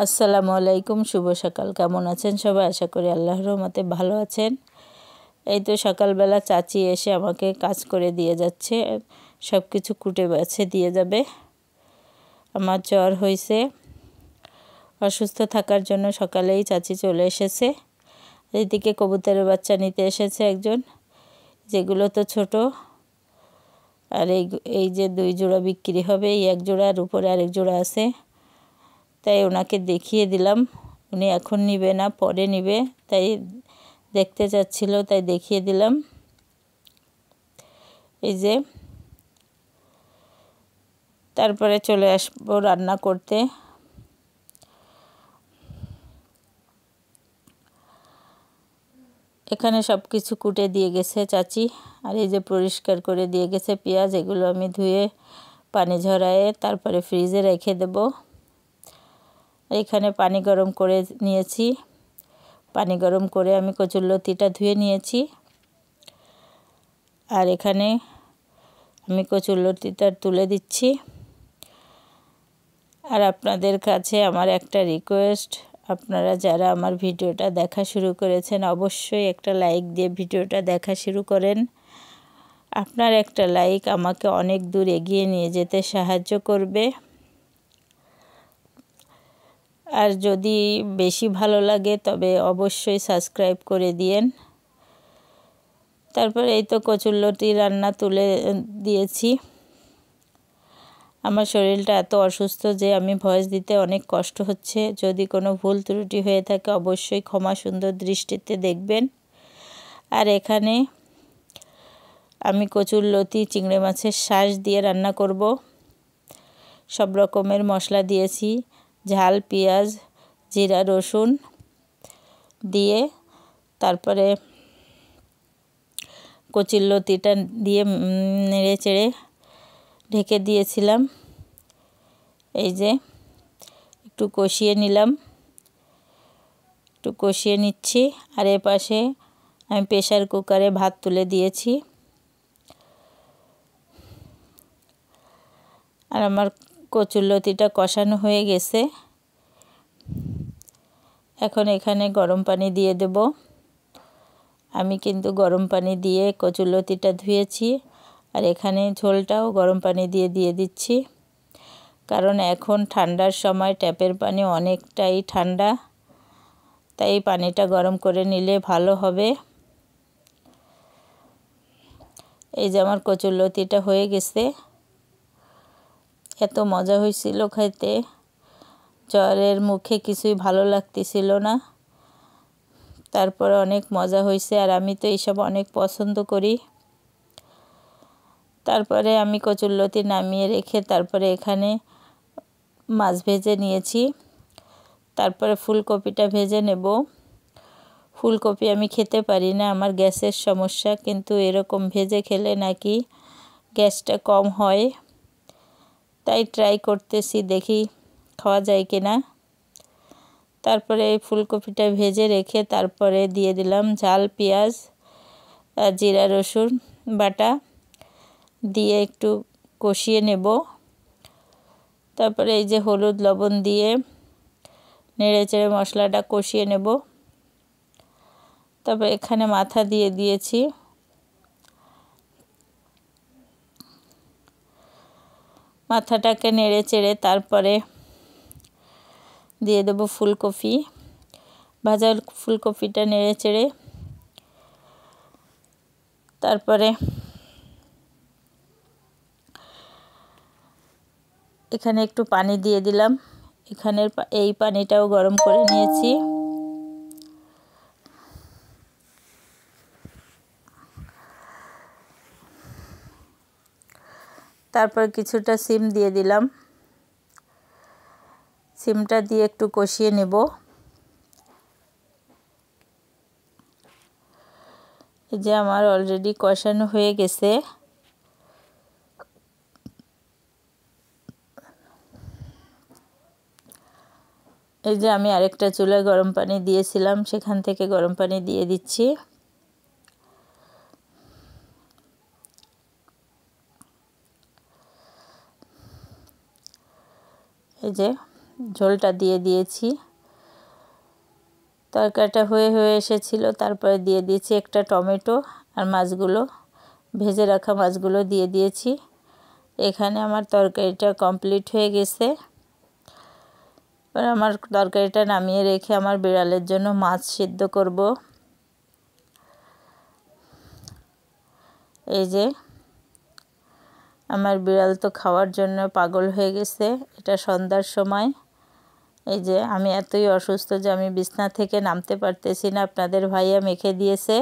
আসসালামু আলাইকুম, শুভ সকাল। কেমন আছেন সবাই? আশা করি আল্লাহর রহমতে ভালো আছেন। এই তো সকালবেলা চাচি এসে আমাকে কাজ করে দিয়ে যাচ্ছে, সব কিছু কুটে বাছে দিয়ে যাবে। আমার জ্বর হয়েছে, অসুস্থ থাকার জন্য সকালেই চাচি চলে এসেছে। এইদিকে কবুতরের বাচ্চা নিতে এসেছে একজন, যেগুলো তো ছোট। আর এই যে 2 জোড়া বিক্রি হবে, এই 1 জোড়া আর উপরে আরেক জোড়া আছে, তাই ওনাকে দেখিয়ে দিলাম। উনি এখন নিবে না, পরে নিবে, তাই দেখতে চাচ্ছিল, তাই দেখিয়ে দিলাম। এই যে তারপরে চলে আসবো রান্না করতে। এখানে সব কিছু কুটে দিয়ে গেছে চাচি, আর এই যে পরিষ্কার করে দিয়ে গেছে পেঁয়াজ। এগুলো আমি ধুয়ে পানি ঝরায়ে তারপরে ফ্রিজে রেখে দেব। এখানে পানি গরম করে নিয়েছি, পানি গরম করে আমি কচুরলতিটা ধুয়ে নিয়েছি। আর এখানে আমি কচুরলতিটা তুলে দিচ্ছি। আর আপনাদের কাছে আমার একটা রিকোয়েস্ট, আপনারা যারা আমার ভিডিওটা দেখা শুরু করেছেন, অবশ্যই একটা লাইক দিয়ে ভিডিওটা দেখা শুরু করেন। আপনার একটা লাইক আমাকে অনেক দূর এগিয়ে নিয়ে যেতে সাহায্য করবে। আর যদি বেশি ভালো লাগে তবে অবশ্যই সাবস্ক্রাইব করে দিয়েন। তারপরে এই তো কচুরলতি রান্না তুলে দিয়েছি। আমার শরীরটা এত অসুস্থ যে আমি ভয়েস দিতে অনেক কষ্ট হচ্ছে। যদি কোনো ভুল ত্রুটি হয়ে থাকে অবশ্যই ক্ষমা সুন্দর দৃষ্টিতে দেখবেন। আর এখানে আমি কচুরলতি চিংড়ি মাছের শাঁস দিয়ে রান্না করব। সব রকমের মশলা দিয়েছি, ঝাল, পেঁয়াজ, জিরা, রসুন দিয়ে তারপরে কচুরলতিটা দিয়ে নেড়ে চেড়ে ঢেকে দিয়েছিলাম। এই যে একটু কষিয়ে নিলাম, একটু কষিয়ে নিচ্ছি। আর এ পাশে আমি প্রেসার কুকারে ভাত তুলে দিয়েছি। আর আমার কচুরলতিটা কষানো হয়ে গেছে। এখন এখানে গরম পানি দিয়ে দেব। আমি কিন্তু গরম পানি দিয়ে কচুরলতিটা ধুয়েছি। আর এখানে ঝোলটাও গরম পানি দিয়ে দিচ্ছি, কারণ এখন ঠান্ডার সময় ট্যাপের পানি অনেকটাই ঠান্ডা, তাই পানিটা গরম করে নিলে ভালো হবে। এই যে আমার কচুরলতিটা হয়ে গেছে। এত মজা হয়েছিল খাইতে, জ্বরের মুখে কিছুই ভালো লাগতেছিল না, তারপরে অনেক মজা হয়েছে। আর আমি তো এইসব অনেক পছন্দ করি। তারপরে আমি কচুরলতি নামিয়ে রেখে তারপরে এখানে মাছ ভেজে নিয়েছি। তারপরে ফুলকপিটা ভেজে নেব। ফুলকপি আমি খেতে পারি না, আমার গ্যাসের সমস্যা, কিন্তু এরকম ভেজে খেলে নাকি গ্যাসটা কম হয়, তাই ট্রাই করতেছি, দেখি খাওয়া যায় কিনা। তারপরে ফুলকপিটা ভেজে রেখে তারপরে দিয়ে দিলাম ঝাল, পেঁয়াজ আর জিরা, রসুন বাটা দিয়ে একটু কষিয়ে নেব। তারপরে এই যে হলুদ, লবণ দিয়ে নেড়ে চেড়ে মশলাটা কষিয়ে নেব। তারপর এখানে মাথা দিয়ে দিয়েছি। মাথাটাকে নেড়ে চেড়ে তারপরে দিয়ে দেব ফুলকপি। ভাজা ফুলকপিটা নেড়ে চেড়ে তারপরে এখানে একটু পানি দিয়ে দিলাম। এখানের এই পানিটাও গরম করে নিয়েছি। তারপর কিছুটা সিম দিয়ে দিলাম। সিমটা দিয়ে একটু কষিয়ে নেব। এই যে আমার অলরেডি কষানো হয়ে গেছে। এই যে আমি আরেকটা চুলায় গরম পানি দিয়েছিলাম, সেখান থেকে গরম পানি দিয়ে দিচ্ছি। এই যে ঝোলটা দিয়ে দিয়েছি। তরকারিটা হয়ে এসেছিল, তারপরে দিয়ে দিয়েছি একটা টমেটো আর মাছগুলো, ভেজে রাখা মাছগুলো দিয়ে দিয়েছি। এখানে আমার তরকারিটা কমপ্লিট হয়ে গেছে। এবার আমার তরকারিটা নামিয়ে রেখে আমার বিড়ালের জন্য মাছ সিদ্ধ করব। এই যে আমার বিড়াল তো খাওয়ার জন্য পাগল হয়ে গেছে। এটা সন্ধ্যার সময়। এই যে আমি এতই অসুস্থ যে আমি বিছনা থেকে নামতে পারতেছি না। আপনাদের ভাইয়া মেখে দিয়েছে।